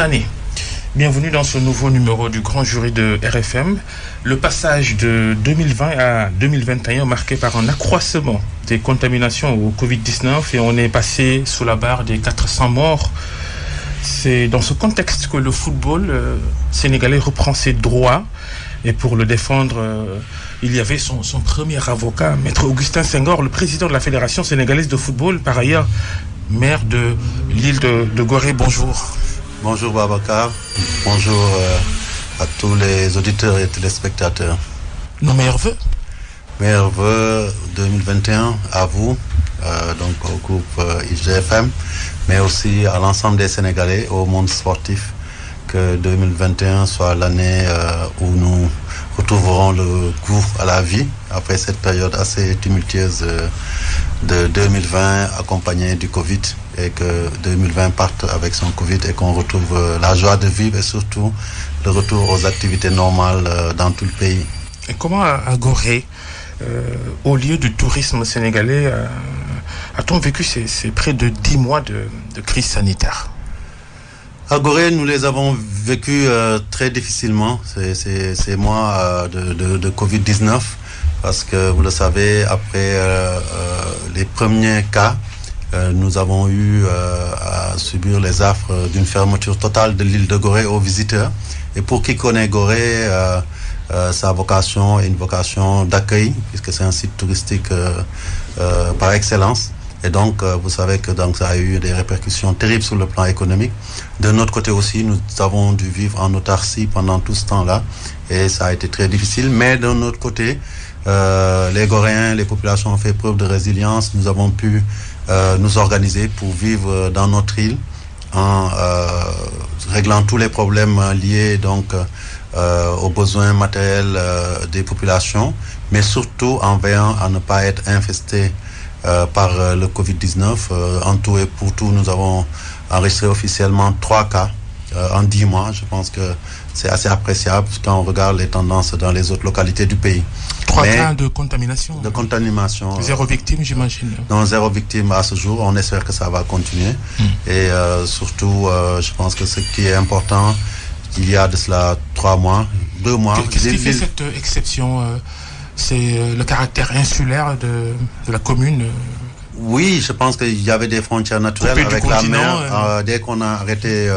année. Bienvenue dans ce nouveau numéro du Grand Jury de RFM. Le passage de 2020 à 2021 marqué par un accroissement des contaminations au Covid-19 et on est passé sous la barre des 400 morts. C'est dans ce contexte que le football sénégalais reprend ses droits. Et pour le défendre, il y avait son premier avocat, Maître Augustin Senghor, le président de la Fédération sénégalaise de football, par ailleurs maire de l'île de Gorée. Bonjour. Bonjour Babacar, bonjour à tous les auditeurs et téléspectateurs. Nos meilleurs vœux. Meilleurs vœux 2021 à vous, donc au groupe IGFM, mais aussi à l'ensemble des Sénégalais, au monde sportif. Que 2021 soit l'année où nous retrouverons le goût à la vie après cette période assez tumultueuse de 2020 accompagnée du Covid et que 2020 parte avec son Covid et qu'on retrouve la joie de vivre et surtout le retour aux activités normales dans tout le pays. Et comment à Gorée, au lieu du tourisme sénégalais, a-t-on vécu ces près de 10 mois de crise sanitaire ? À Gorée, nous les avons vécus très difficilement, ces mois de Covid-19, parce que vous le savez, après les premiers cas, nous avons eu à subir les affres d'une fermeture totale de l'île de Gorée aux visiteurs. Et pour qui connaît Gorée, sa vocation est une vocation d'accueil, puisque c'est un site touristique par excellence. Et donc, vous savez que donc, ça a eu des répercussions terribles sur le plan économique. De notre côté aussi, nous avons dû vivre en autarcie pendant tout ce temps-là. Et ça a été très difficile. Mais de notre côté, les Goréens, les populations ont fait preuve de résilience. Nous avons pu nous organiser pour vivre dans notre île en réglant tous les problèmes liés donc, aux besoins matériels des populations, mais surtout en veillant à ne pas être infestés par le Covid-19. En tout et pour tout, nous avons enregistré officiellement 3 cas en 10 mois. Je pense que c'est assez appréciable quand on regarde les tendances dans les autres localités du pays. 3 cas de contamination. De contamination. 0 victime, j'imagine. Non, 0 victime à ce jour. On espère que ça va continuer. Et surtout, je pense que ce qui est important, il y a de cela 3 mois, 2 mois. Qu'est-ce qui fait cette exception c'est le caractère insulaire de la commune. Oui, je pense qu'il y avait des frontières naturelles avec la mer. Dès qu'on a arrêté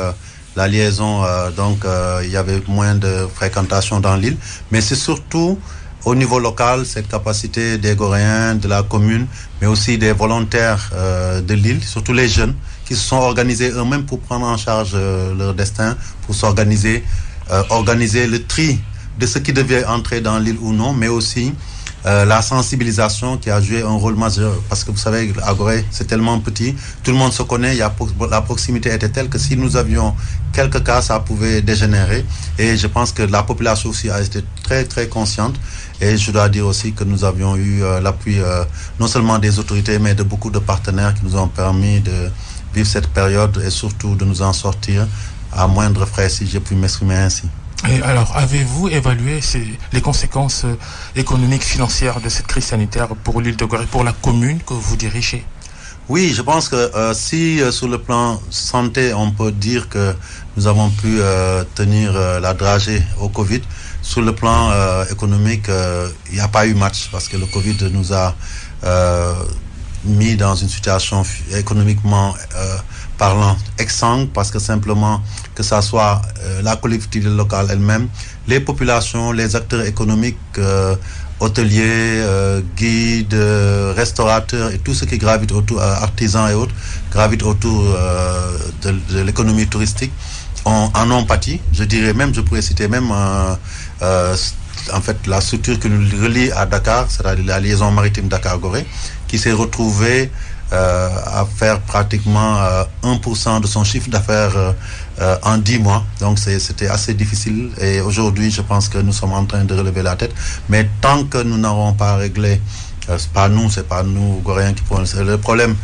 la liaison, donc il y avait moins de fréquentation dans l'île. Mais c'est surtout au niveau local, cette capacité des Goréens, de la commune, mais aussi des volontaires de l'île, surtout les jeunes, qui se sont organisés eux-mêmes pour prendre en charge leur destin, pour s'organiser, organiser le tri de ce qui devait entrer dans l'île ou non, mais aussi la sensibilisation qui a joué un rôle majeur. Parce que vous savez, à Gorée, c'est tellement petit, tout le monde se connaît, la proximité était telle que si nous avions quelques cas, ça pouvait dégénérer. Et je pense que la population aussi a été très, très consciente. Et je dois dire aussi que nous avions eu l'appui non seulement des autorités, mais de beaucoup de partenaires qui nous ont permis de vivre cette période et surtout de nous en sortir à moindre frais, si j'ai pu m'exprimer ainsi. Et alors, avez-vous évalué les conséquences économiques, financières de cette crise sanitaire pour l'île de Gorée, pour la commune que vous dirigez ? Oui, je pense que si sur le plan santé, on peut dire que nous avons pu tenir la dragée au Covid, sur le plan économique, il n'y a pas eu match parce que le Covid nous a mis dans une situation économiquement parlant exsangue, parce que simplement que ça soit la collectivité locale elle-même, les populations, les acteurs économiques, hôteliers, guides, restaurateurs et tout ce qui gravite autour, artisans et autres, gravite autour de l'économie touristique, en ont pâti. Je dirais même, je pourrais citer même en fait la structure qui nous relie à Dakar, c'est-à-dire la liaison maritime Dakar-Gorée, qui s'est retrouvée à faire pratiquement 1% de son chiffre d'affaires en 10 mois. Donc c'était assez difficile et aujourd'hui je pense que nous sommes en train de relever la tête. Mais tant que nous n'aurons pas réglé, c'est pas nous Goréens qui prenons le problème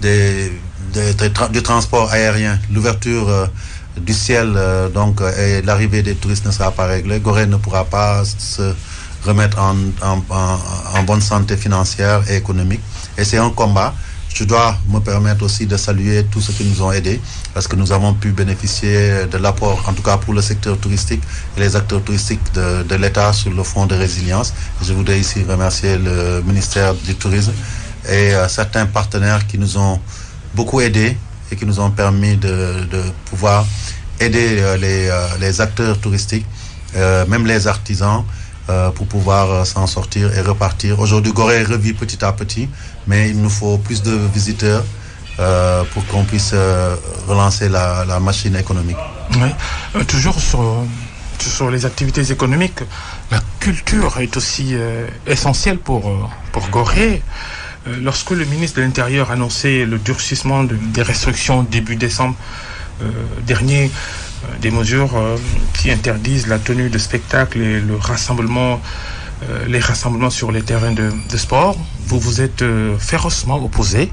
du transport aérien, l'ouverture du ciel donc et l'arrivée des touristes ne sera pas réglée, Gorée ne pourra pas se remettre en bonne santé financière et économique. Et c'est un combat. je dois me permettre aussi de saluer tous ceux qui nous ont aidés, parce que nous avons pu bénéficier de l'apport, en tout cas pour le secteur touristique et les acteurs touristiques de l'État sur le fonds de résilience. Je voudrais ici remercier le ministère du Tourisme et certains partenaires qui nous ont beaucoup aidés et qui nous ont permis de pouvoir aider les acteurs touristiques, même les artisans, pour pouvoir s'en sortir et repartir. Aujourd'hui, Gorée revit petit à petit, mais il nous faut plus de visiteurs pour qu'on puisse relancer la machine économique. Oui. Toujours sur les activités économiques, la culture est aussi essentielle pour Gorée. Lorsque le ministre de l'Intérieur annonçait le durcissement des restrictions début décembre dernier, des mesures qui interdisent la tenue de spectacles et les rassemblements sur les terrains de sport, vous vous êtes férocement opposé.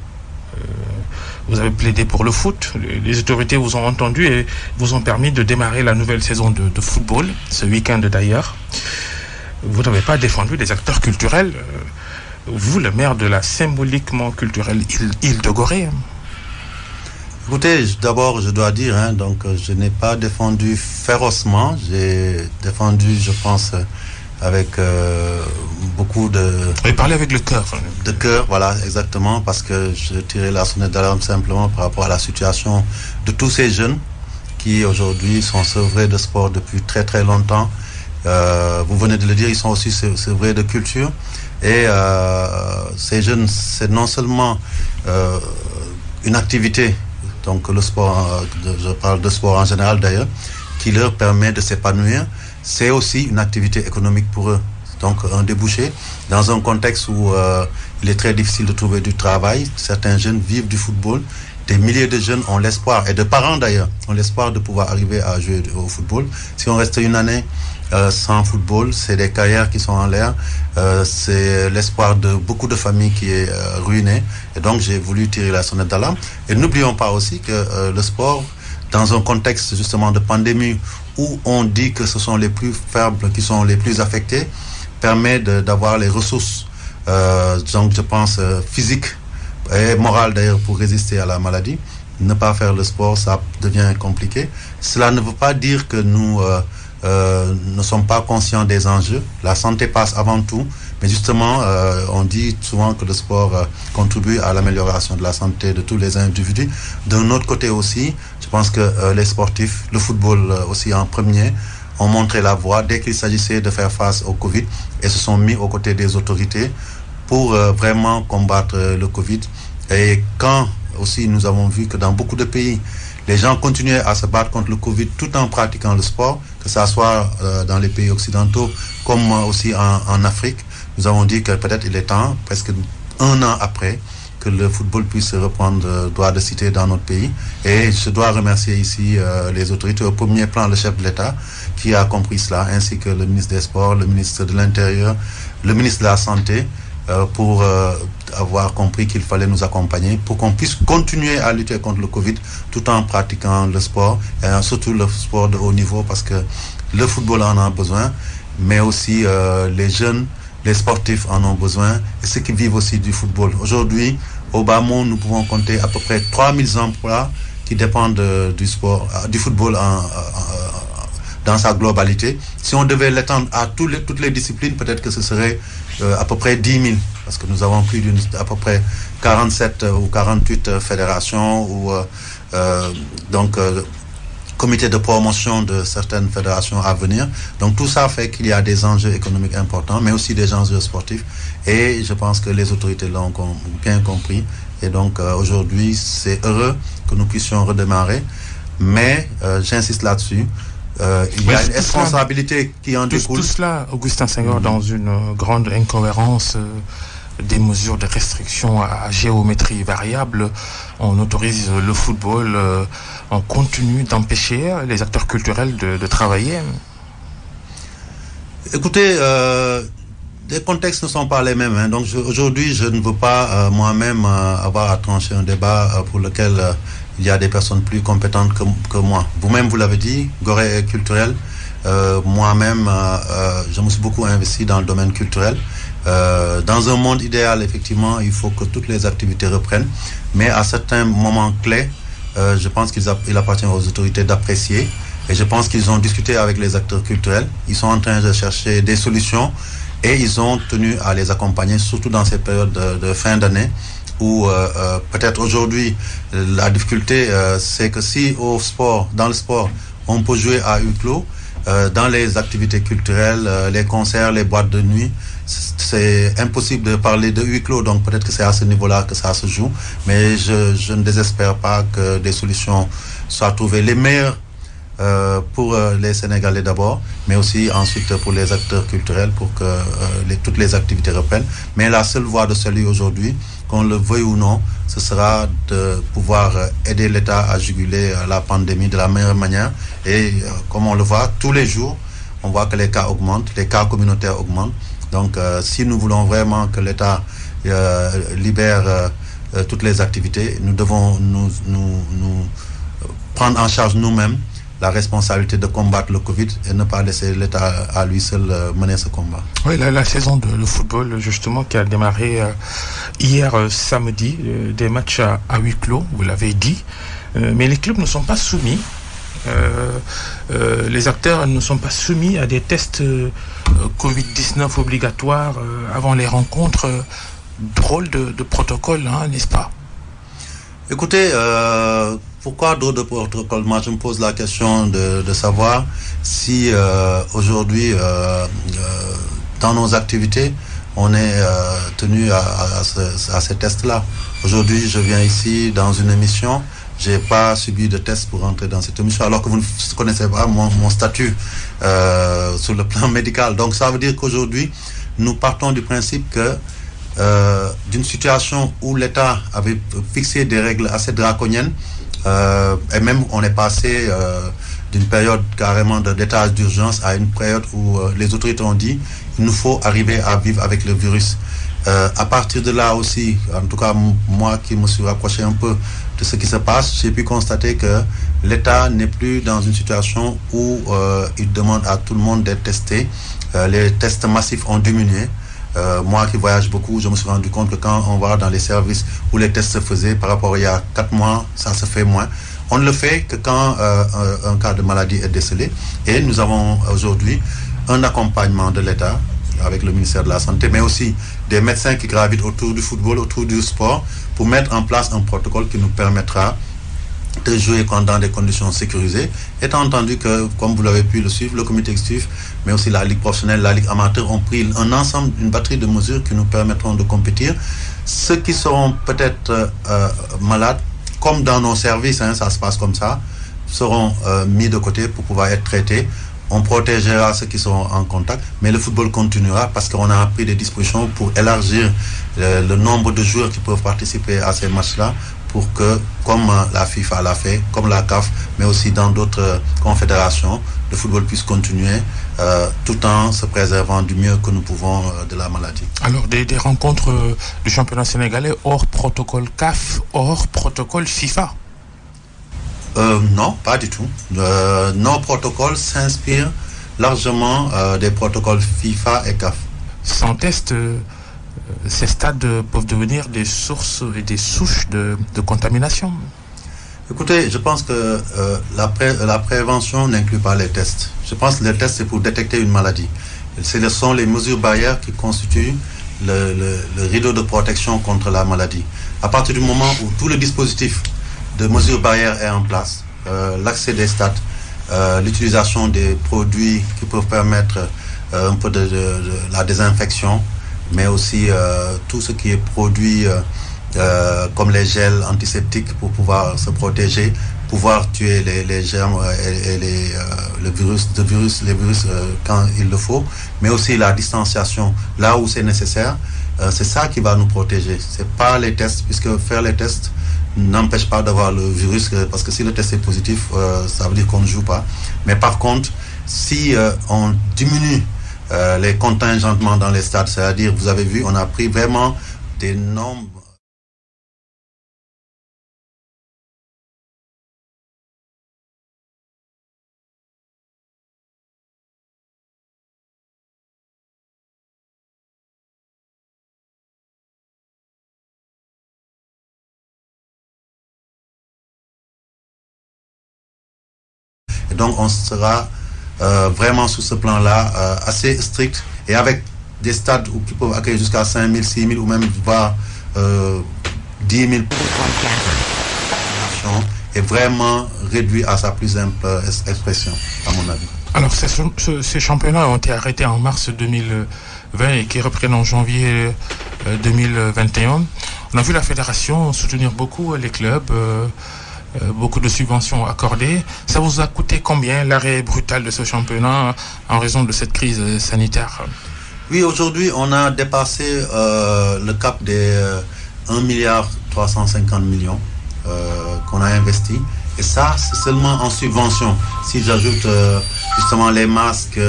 Vous avez plaidé pour le foot. Les autorités vous ont entendu et vous ont permis de démarrer la nouvelle saison de football, ce week-end d'ailleurs. Vous n'avez pas défendu les acteurs culturels. Vous, le maire de la symboliquement culturelle île de Gorée. Écoutez, d'abord, je dois dire, donc je n'ai pas défendu férocement. J'ai défendu, je pense, avec beaucoup de... Et parler avec le cœur. De cœur, voilà, exactement, parce que je tirais la sonnette d'alarme simplement par rapport à la situation de tous ces jeunes qui, aujourd'hui, sont sevrés de sport depuis très, très longtemps. Vous venez de le dire, ils sont aussi sevrés de culture. Et ces jeunes, c'est non seulement une activité, donc le sport, je parle de sport en général d'ailleurs, qui leur permet de s'épanouir, c'est aussi une activité économique pour eux. Donc un débouché, dans un contexte où il est très difficile de trouver du travail, certains jeunes vivent du football, des milliers de jeunes ont l'espoir, et de parents d'ailleurs, ont l'espoir de pouvoir arriver à jouer au football. Si on reste une année sans football, c'est des carrières qui sont en l'air, c'est l'espoir de beaucoup de familles qui est ruiné. Et donc j'ai voulu tirer la sonnette d'alarme. Et n'oublions pas aussi que le sport, dans un contexte justement de pandémie où on dit que ce sont les plus faibles qui sont les plus affectés, permet d'avoir les ressources, donc je pense physiques et morales d'ailleurs pour résister à la maladie. Ne pas faire le sport, ça devient compliqué. Cela ne veut pas dire que nous ne sommes pas conscients des enjeux. La santé passe avant tout, mais justement, on dit souvent que le sport contribue à l'amélioration de la santé de tous les individus. D'un autre côté aussi, je pense que les sportifs, le football aussi en premier, ont montré la voie dès qu'il s'agissait de faire face au Covid et se sont mis aux côtés des autorités pour vraiment combattre le Covid. Et quand aussi nous avons vu que dans beaucoup de pays, les gens continuaient à se battre contre le Covid tout en pratiquant le sport, que ce soit dans les pays occidentaux comme aussi en Afrique. Nous avons dit que peut-être il est temps, presque un an après, que le football puisse reprendre droit de cité dans notre pays. Et je dois remercier ici les autorités, au premier plan le chef de l'État, qui a compris cela, ainsi que le ministre des Sports, le ministre de l'Intérieur, le ministre de la Santé, pour avoir compris qu'il fallait nous accompagner pour qu'on puisse continuer à lutter contre le Covid tout en pratiquant le sport, et surtout le sport de haut niveau, parce que le football en a besoin, mais aussi les jeunes, les sportifs en ont besoin, et ceux qui vivent aussi du football. Aujourd'hui, au bas monde, nous pouvons compter à peu près 3000 emplois qui dépendent du sport, du football dans sa globalité. Si on devait l'étendre à toutes les disciplines, peut-être que ce serait à peu près 10 000, parce que nous avons plus à peu près 47 ou 48 fédérations ou comité de promotion de certaines fédérations à venir. Donc tout ça fait qu'il y a des enjeux économiques importants, mais aussi des enjeux sportifs. Et je pense que les autorités l'ont bien compris. Et donc aujourd'hui, c'est heureux que nous puissions redémarrer. Mais j'insiste là-dessus. Il y a une responsabilité qui en découle. Tout cela, Augustin Senghor, dans une grande incohérence des mesures de restriction à géométrie variable. On autorise le football, on continue d'empêcher les acteurs culturels de travailler. Écoutez, les contextes ne sont pas les mêmes. Donc aujourd'hui, je ne veux pas moi-même avoir à trancher un débat pour lequel il y a des personnes plus compétentes que moi. Vous-même, vous l'avez dit, Gorée est culturel. Moi-même, je me suis beaucoup investi dans le domaine culturel. Dans un monde idéal, effectivement, il faut que toutes les activités reprennent, mais à certains moments clés, je pense qu'il appartient aux autorités d'apprécier. Et je pense qu'ils ont discuté avec les acteurs culturels. Ils sont en train de chercher des solutions et ils ont tenu à les accompagner, surtout dans ces périodes de fin d'année où peut-être aujourd'hui, la difficulté, c'est que si dans le sport, on peut jouer à huis clos, dans les activités culturelles, les concerts, les boîtes de nuit, c'est impossible de parler de huis clos, donc peut-être que c'est à ce niveau-là que ça se joue, mais je ne désespère pas que des solutions soient trouvées. Les meilleures pour les Sénégalais d'abord, mais aussi ensuite pour les acteurs culturels pour que toutes les activités reprennent. Mais la seule voie de salut aujourd'hui, qu'on le veuille ou non, ce sera de pouvoir aider l'État à juguler la pandémie de la meilleure manière. Et comme on le voit, tous les jours, on voit que les cas augmentent, les cas communautaires augmentent. Donc si nous voulons vraiment que l'État libère toutes les activités, nous devons nous prendre en charge nous-mêmes la responsabilité de combattre le Covid et ne pas laisser l'État à lui seul mener ce combat. Oui, la saison de football, justement, qui a démarré hier samedi, des matchs à huis clos, vous l'avez dit, mais les clubs ne sont pas soumis. Les acteurs ne sont pas soumis à des tests Covid-19 obligatoires avant les rencontres. Drôle de protocole, hein, n'est-ce pas? Écoutez, pourquoi drôle de protocole? Moi, je me pose la question de savoir si aujourd'hui, dans nos activités, on est tenu à ces tests-là. Aujourd'hui, je viens ici dans une émission. J'ai pas subi de test pour entrer dans cette émission, alors que vous ne connaissez pas mon statut sur le plan médical. Donc, ça veut dire qu'aujourd'hui, nous partons du principe que d'une situation où l'État avait fixé des règles assez draconiennes, et même on est passé d'une période carrément d'état d'urgence à une période où les autorités ont dit il nous faut arriver à vivre avec le virus. À partir de là aussi, en tout cas moi qui me suis rapproché un peu de ce qui se passe, j'ai pu constater que l'État n'est plus dans une situation où il demande à tout le monde d'être testé. Les tests massifs ont diminué. Moi qui voyage beaucoup, je me suis rendu compte que quand on va dans les services où les tests se faisaient par rapport à il y a 4 mois, ça se fait moins. On ne le fait que quand un cas de maladie est décelé. Et nous avons aujourd'hui un accompagnement de l'État avec le ministère de la Santé, mais aussi des médecins qui gravitent autour du football, autour du sport, pour mettre en place un protocole qui nous permettra de jouer dans des conditions sécurisées, étant entendu que, comme vous l'avez pu le suivre, le comité exécutif, mais aussi la Ligue professionnelle, la Ligue amateur ont pris un ensemble, une batterie de mesures qui nous permettront de compétir. Ceux qui seront peut-être malades, comme dans nos services, hein, ça se passe comme ça, seront mis de côté pour pouvoir être traités. On protégera ceux qui seront en contact, mais le football continuera parce qu'on a pris des dispositions pour élargir le nombre de joueurs qui peuvent participer à ces matchs-là, pour que, comme la FIFA l'a fait, comme la CAF, mais aussi dans d'autres confédérations, le football puisse continuer tout en se préservant du mieux que nous pouvons de la maladie. Alors, des rencontres du championnat sénégalais hors protocole CAF, hors protocole FIFA? Non, pas du tout. Nos protocoles s'inspirent largement des protocoles FIFA et CAF. Sans test, ces stades peuvent devenir des sources et des souches de contamination. Écoutez, je pense que la prévention n'inclut pas les tests. Je pense que les tests, c'est pour détecter une maladie. Ce sont les mesures barrières qui constituent le rideau de protection contre la maladie. À partir du moment où tout le dispositif de mesures barrières est en place, l'accès des stades, l'utilisation des produits qui peuvent permettre un peu de la désinfection, mais aussi tout ce qui est produit comme les gels antiseptiques pour pouvoir se protéger, pouvoir tuer les germes et les virus quand il le faut, mais aussi la distanciation là où c'est nécessaire. C'est ça qui va nous protéger. C'est pas les tests, puisque faire les tests n'empêche pas d'avoir le virus, parce que si le test est positif, ça veut dire qu'on ne joue pas. Mais par contre, si on diminue les contingentements dans les stades, c'est-à-dire, vous avez vu, on a pris vraiment des nombres Donc on sera vraiment sur ce plan-là assez strict et avec des stades qui peuvent accueillir jusqu'à 5 000, 6 000 ou même voire 10 000 est vraiment réduit à sa plus simple expression, à mon avis. Alors, ces championnats ont été arrêtés en mars 2020 et qui reprennent en janvier 2021. On a vu la fédération soutenir beaucoup les clubs, beaucoup de subventions accordées. Ça vous a coûté combien l'arrêt brutal de ce championnat en raison de cette crise sanitaire? Oui, aujourd'hui, on a dépassé le cap des 1,350 milliard qu'on a investi. Et ça, c'est seulement en subvention. Si j'ajoute justement les masques,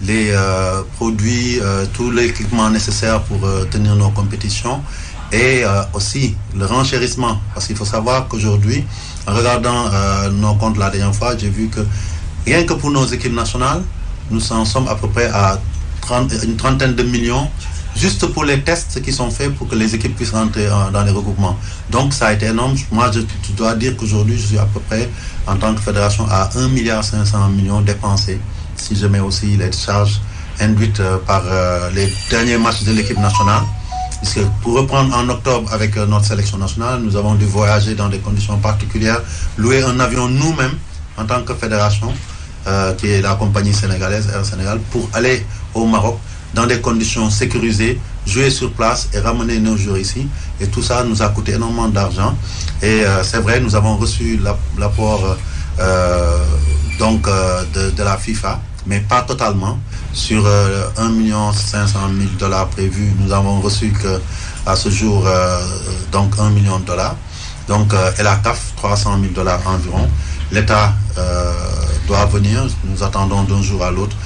les produits, tout l'équipement nécessaire pour tenir nos compétitions et aussi le renchérissement. Parce qu'il faut savoir qu'aujourd'hui, en regardant nos comptes la dernière fois, j'ai vu que rien que pour nos équipes nationales, nous en sommes à peu près à une trentaine de millions juste pour les tests qui sont faits pour que les équipes puissent rentrer dans les regroupements. Donc ça a été énorme. Moi, je dois dire qu'aujourd'hui, je suis à peu près, en tant que fédération, à 1,5 milliard dépensés, si je mets aussi les charges induites par les derniers matchs de l'équipe nationale. Puisque pour reprendre en octobre avec notre sélection nationale, nous avons dû voyager dans des conditions particulières, louer un avion nous-mêmes en tant que fédération, qui est la compagnie sénégalaise Air Sénégal, pour aller au Maroc dans des conditions sécurisées, jouer sur place et ramener nos joueurs ici. Et tout ça nous a coûté énormément d'argent. Et c'est vrai, nous avons reçu l'apport de la FIFA, mais pas totalement. Sur 1,5 million prévus, nous avons reçu à ce jour donc 1 million de dollars. Donc, et la CAF, 300 000 $ environ. L'État doit venir, nous attendons d'un jour à l'autre,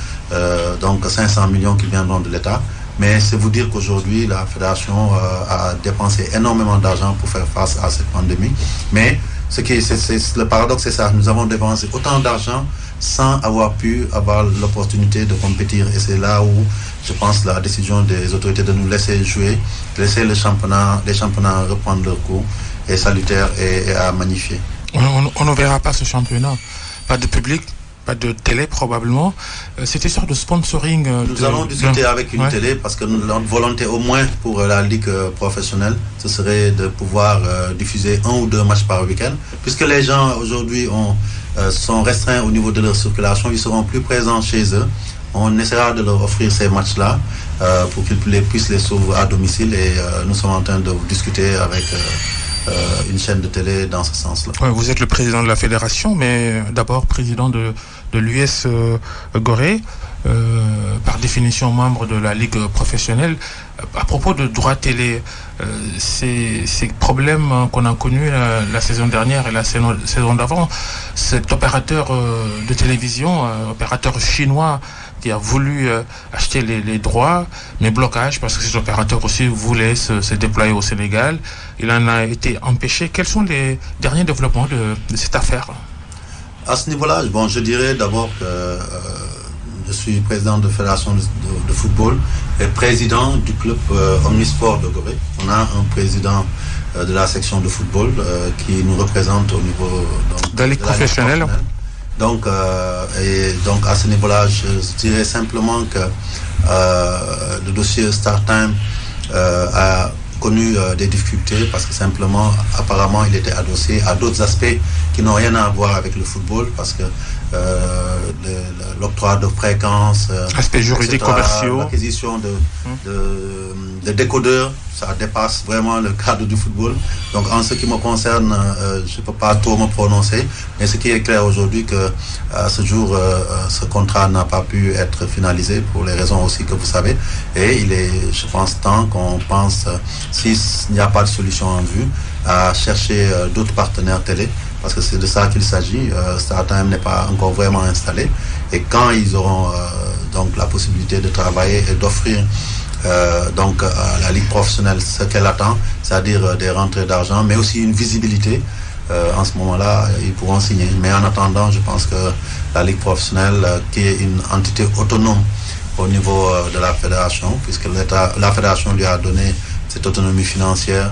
donc 500 millions qui viendront de l'État. Mais c'est vous dire qu'aujourd'hui, la fédération a dépensé énormément d'argent pour faire face à cette pandémie. Mais le paradoxe, c'est ça. Nous avons dépensé autant d'argent sans avoir pu avoir l'opportunité de compétir. Et c'est là où, je pense, la décision des autorités de nous laisser jouer, de laisser les championnats reprendre leur cours, est salutaire et à magnifier. On ne verra pas ce championnat. Pas de public, pas de télé probablement. Cette histoire de sponsoring... Nous allons discuter avec une télé parce que notre volonté au moins pour la ligue professionnelle, ce serait de pouvoir diffuser 1 ou 2 matchs par week-end. Puisque les gens aujourd'hui sont restreints au niveau de leur circulation, ils seront plus présents chez eux. On essaiera de leur offrir ces matchs-là pour qu'ils puissent les suivre à domicile et nous sommes en train de discuter avec... une chaîne de télé dans ce sens-là. Ouais, vous êtes le président de la fédération, mais d'abord président de l'US Gorée, par définition membre de la ligue professionnelle. À propos de droits télé, ces problèmes qu'on a connus la saison dernière et la saison d'avant, cet opérateur de télévision, opérateur chinois, qui a voulu acheter les droits, mais blocage, parce que cet opérateur aussi voulait se déployer au Sénégal. Il en a été empêché. Quels sont les derniers développements de cette affaire? À ce niveau-là, bon, je dirais d'abord que je suis président de fédération de football et président du club Omnisport de Gorée. On a un président de la section de football qui nous représente au niveau de la ligue professionnelle. Donc à ce niveau-là, je dirais simplement que le dossier StarTime a connu des difficultés parce que simplement, apparemment, il était adossé à d'autres aspects qui n'ont rien à voir avec le football parce que l'octroi de fréquences, aspects juridiques, commerciaux, l'acquisition de décodeurs, ça dépasse vraiment le cadre du football. Donc en ce qui me concerne, je ne peux pas trop me prononcer, mais ce qui est clair aujourd'hui que à ce jour, ce contrat n'a pas pu être finalisé pour les raisons aussi que vous savez. Et il est, je pense, temps qu'on pense, s'il n'y a pas de solution en vue, à chercher d'autres partenaires télé. Parce que c'est de ça qu'il s'agit. StarTime n'est pas encore vraiment installé. Et quand ils auront donc la possibilité de travailler et d'offrir donc à la ligue professionnelle ce qu'elle attend, c'est-à-dire des rentrées d'argent, mais aussi une visibilité, en ce moment-là, ils pourront signer. Mais en attendant, je pense que la ligue professionnelle, qui est une entité autonome au niveau de la fédération, puisque la fédération lui a donné cette autonomie financière,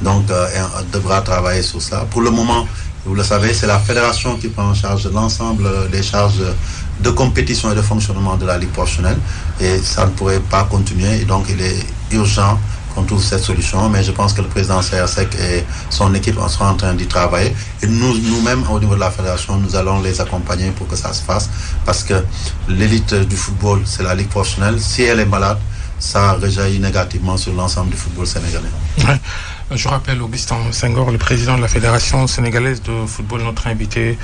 donc elle devra travailler sur ça. Pour le moment, Vous le savez, c'est la fédération qui prend en charge l'ensemble des charges de compétition et de fonctionnement de la Ligue professionnelle. Et ça ne pourrait pas continuer. Et donc, il est urgent qu'on trouve cette solution. Mais je pense que le président CRSEC et son équipe sont en train d'y travailler. Et nous-mêmes, au niveau de la fédération, nous allons les accompagner pour que ça se fasse. Parce que l'élite du football, c'est la Ligue professionnelle. Si elle est malade, ça rejaillit négativement sur l'ensemble du football sénégalais. Ouais. Je rappelle Augustin Senghor, le président de la Fédération sénégalaise de football, notre invité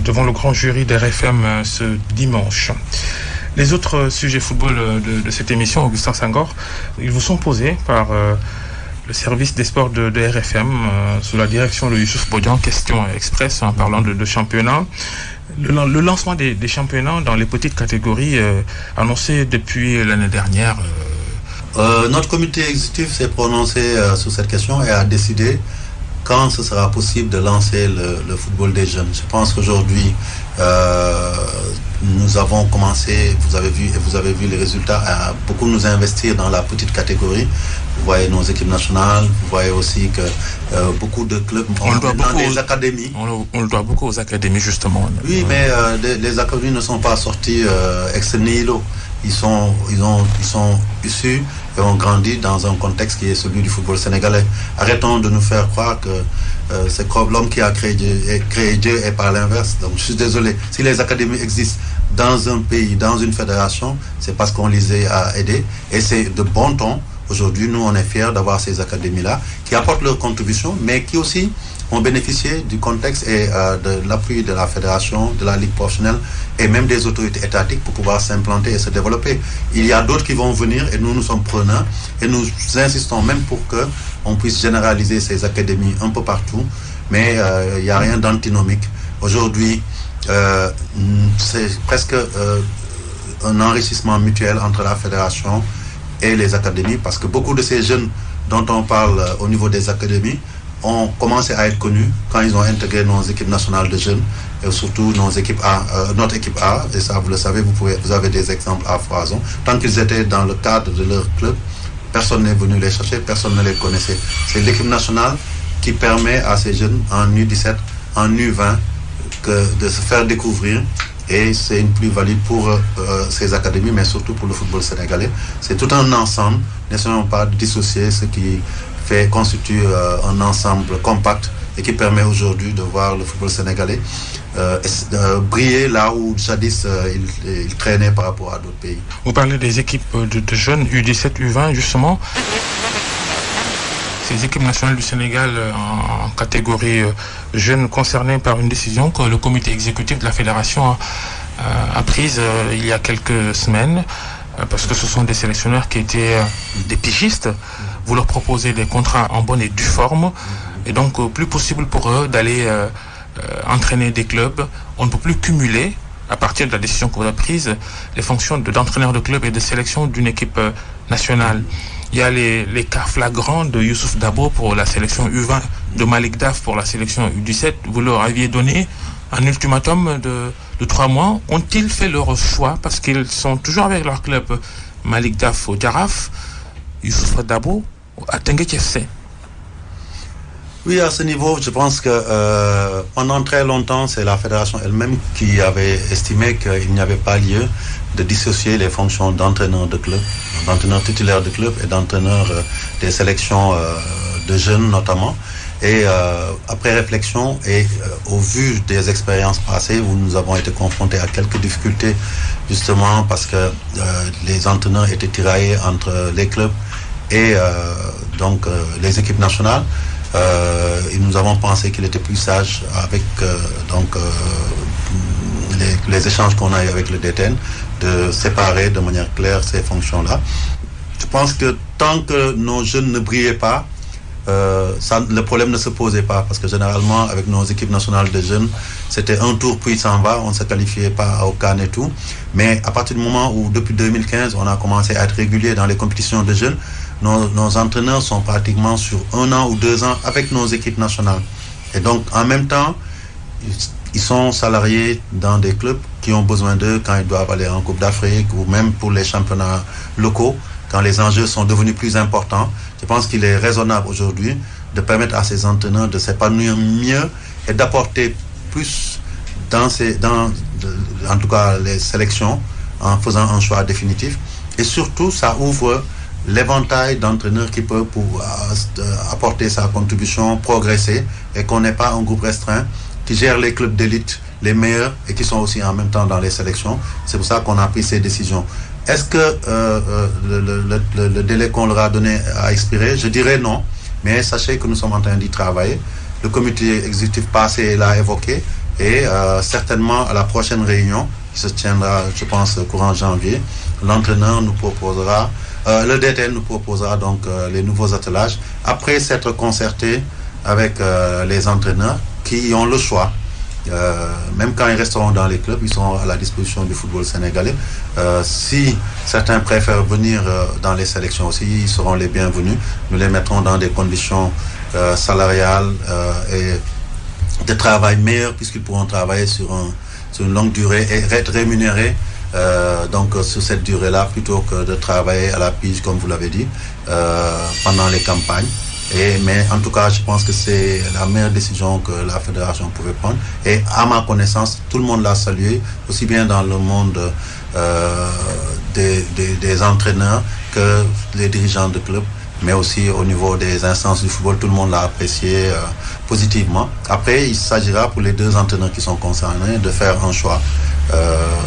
devant le grand jury d'RFM ce dimanche. Les autres sujets football de cette émission, Augustin Senghor, ils vous sont posés par le service des sports de RFM sous la direction de Youssouf Bodian, question express en parlant de championnat. Le lancement des championnats dans les petites catégories annoncé depuis l'année dernière. Notre comité exécutif s'est prononcé sur cette question et a décidé quand ce sera possible de lancer le football des jeunes. Je pense qu'aujourd'hui, nous avons commencé, vous avez vu les résultats, à beaucoup nous investir dans la petite catégorie. Vous voyez nos équipes nationales, vous voyez aussi que beaucoup de clubs ont des académies. On le doit beaucoup aux académies, justement. Oui, mais les académies ne sont pas sorties ex nihilo. Ils sont issus et ont grandi dans un contexte qui est celui du football sénégalais. Arrêtons de nous faire croire que c'est l'homme qui a créé Dieu et par l'inverse. Donc je suis désolé. Si les académies existent dans un pays, dans une fédération, c'est parce qu'on les a aidés. Et c'est de bon ton. Aujourd'hui, nous, on est fiers d'avoir ces académies-là qui apportent leur contribution, mais qui aussi ont bénéficié du contexte et de l'appui de la fédération, de la Ligue professionnelle et même des autorités étatiques pour pouvoir s'implanter et se développer. Il y a d'autres qui vont venir et nous sommes preneurs et nous insistons même pour qu'on puisse généraliser ces académies un peu partout, mais il n'y a rien d'antinomique. Aujourd'hui, c'est presque un enrichissement mutuel entre la fédération et les académies, parce que beaucoup de ces jeunes dont on parle au niveau des académies ont commencé à être connus quand ils ont intégré nos équipes nationales de jeunes et surtout notre équipe A, et ça vous le savez, vous avez des exemples à foison. Tant qu'ils étaient dans le cadre de leur club, personne n'est venu les chercher, personne ne les connaissait. C'est l'équipe nationale qui permet à ces jeunes en U17, en U20 de se faire découvrir. Et c'est une plus-value pour ces académies, mais surtout pour le football sénégalais. C'est tout un ensemble. N'essayons pas de dissocier ce qui constitue un ensemble compact et qui permet aujourd'hui de voir le football sénégalais briller là où jadis il traînait par rapport à d'autres pays. Vous parlez des équipes de jeunes U17, U20, justement. Ces équipes nationales du Sénégal en catégorie jeunes concernées par une décision que le comité exécutif de la fédération a prise il y a quelques semaines, parce que ce sont des sélectionneurs qui étaient des pigistes. Vous leur proposez des contrats en bonne et due forme, et donc plus possible pour eux d'aller entraîner des clubs. On ne peut plus cumuler, à partir de la décision qu'on a prise, les fonctions d'entraîneur de club et de sélection d'une équipe nationale. Il y a les cas flagrants de Youssouf Dabo pour la sélection U20, de Malik Daf pour la sélection U17. Vous leur aviez donné un ultimatum de 3 mois. Ont-ils fait leur choix parce qu'ils sont toujours avec leur club? Malik Daf au Jaraf, Youssouf Dabo à Teungueth FC. Oui, à ce niveau, je pense que pendant très longtemps, c'est la fédération elle-même qui avait estimé qu'il n'y avait pas lieu de dissocier les fonctions d'entraîneur de club, d'entraîneur titulaire de club et d'entraîneur des sélections de jeunes notamment. Et après réflexion et au vu des expériences passées où nous avons été confrontés à quelques difficultés, justement parce que les entraîneurs étaient tiraillés entre les clubs et donc les équipes nationales, et nous avons pensé qu'il était plus sage avec les échanges qu'on a eu avec le DTN de séparer de manière claire ces fonctions-là. Je pense que tant que nos jeunes ne brillaient pas, le problème ne se posait pas, parce que généralement avec nos équipes nationales de jeunes, c'était un tour puis s'en va, on ne se qualifiait pas au CAN et tout. Mais à partir du moment où depuis 2015 on a commencé à être régulier dans les compétitions de jeunes, nos entraîneurs sont pratiquement sur 1 an ou 2 ans avec nos équipes nationales. Et donc en même temps, ils sont salariés dans des clubs qui ont besoin d'eux quand ils doivent aller en Coupe d'Afrique ou même pour les championnats locaux, quand les enjeux sont devenus plus importants. Je pense qu'il est raisonnable aujourd'hui de permettre à ces entraîneurs de s'épanouir mieux et d'apporter plus en tout cas les sélections, en faisant un choix définitif. Et surtout, ça ouvre l'éventail d'entraîneurs qui peuvent apporter sa contribution, progresser, et qu'on n'ait pas un groupe restreint qui gère les clubs d'élite, les meilleurs, et qui sont aussi en même temps dans les sélections. C'est pour ça qu'on a pris ces décisions. Est-ce que le délai qu'on leur a donné a expiré? Je dirais non, mais sachez que nous sommes en train d'y travailler. Le comité exécutif passé l'a évoqué, et certainement à la prochaine réunion, qui se tiendra, je pense, courant janvier, l'entraîneur nous proposera, le DTN nous proposera donc les nouveaux attelages, après s'être concerté avec les entraîneurs qui ont le choix. Même quand ils resteront dans les clubs, ils sont à la disposition du football sénégalais. Si certains préfèrent venir dans les sélections aussi, ils seront les bienvenus. Nous les mettrons dans des conditions salariales et de travail meilleures, puisqu'ils pourront travailler sur une longue durée et être rémunérés donc sur cette durée-là, plutôt que de travailler à la pige, comme vous l'avez dit, pendant les campagnes. Mais en tout cas, je pense que c'est la meilleure décision que la fédération pouvait prendre. Et à ma connaissance, tout le monde l'a salué, aussi bien dans le monde des entraîneurs que les dirigeants de clubs, mais aussi au niveau des instances du football, tout le monde l'a apprécié positivement. Après, il s'agira pour les deux entraîneurs qui sont concernés de faire un choix.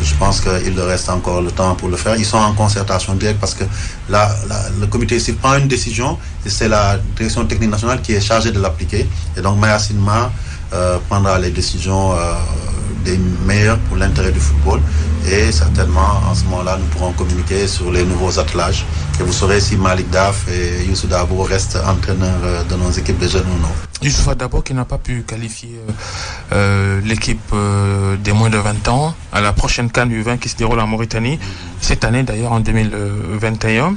Je pense qu'il leur reste encore le temps pour le faire. Ils sont en concertation directe parce que le comité ici prend une décision et c'est la direction technique nationale qui est chargée de l'appliquer. Et donc Maya Sinma prendra les décisions des meilleures pour l'intérêt du football. Et certainement, en ce moment-là, nous pourrons communiquer sur les nouveaux attelages. Et vous saurez si Malik Daf et Youssou Dabo restent entraîneurs de nos équipes de jeunes ou non. Youssou Dabo qui n'a pas pu qualifier l'équipe des moins de 20 ans à la prochaine CAN U20 qui se déroule en Mauritanie, cette année d'ailleurs en 2021.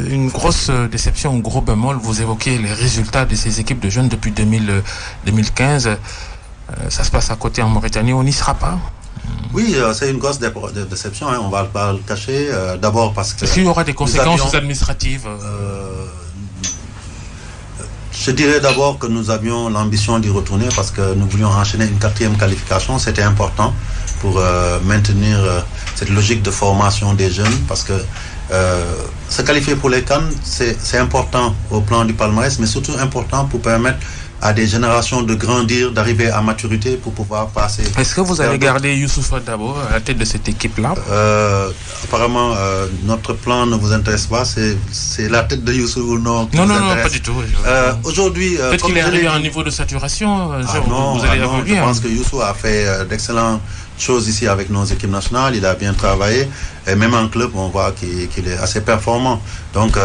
Une grosse déception, un gros bémol, vous évoquez les résultats de ces équipes de jeunes depuis 2015. Ça se passe à côté en Mauritanie, on n'y sera pas? Oui, c'est une grosse déception, hein, on ne va pas le cacher. D'abord parce que... Est-ce qu'il y aura des conséquences administratives Je dirais d'abord que nous avions l'ambition d'y retourner parce que nous voulions enchaîner une 4e qualification. C'était important pour maintenir cette logique de formation des jeunes parce que se qualifier pour les CAN, c'est important au plan du palmarès, mais surtout important pour permettre à des générations de grandir, d'arriver à maturité pour pouvoir passer. Est-ce que vous allez garder Youssouf Dabo à la tête de cette équipe-là? Apparemment, notre plan ne vous intéresse pas. C'est la tête de Youssouf ou non qui Non, vous non, intéresse. pas du tout. Aujourd'hui, peut-être qu'il est arrivé à un niveau de saturation. Vous allez évoluer. Je pense que Youssouf a fait d'excellentes choses ici avec nos équipes nationales. Il a bien travaillé. Et même en club, on voit qu'il est assez performant. Donc,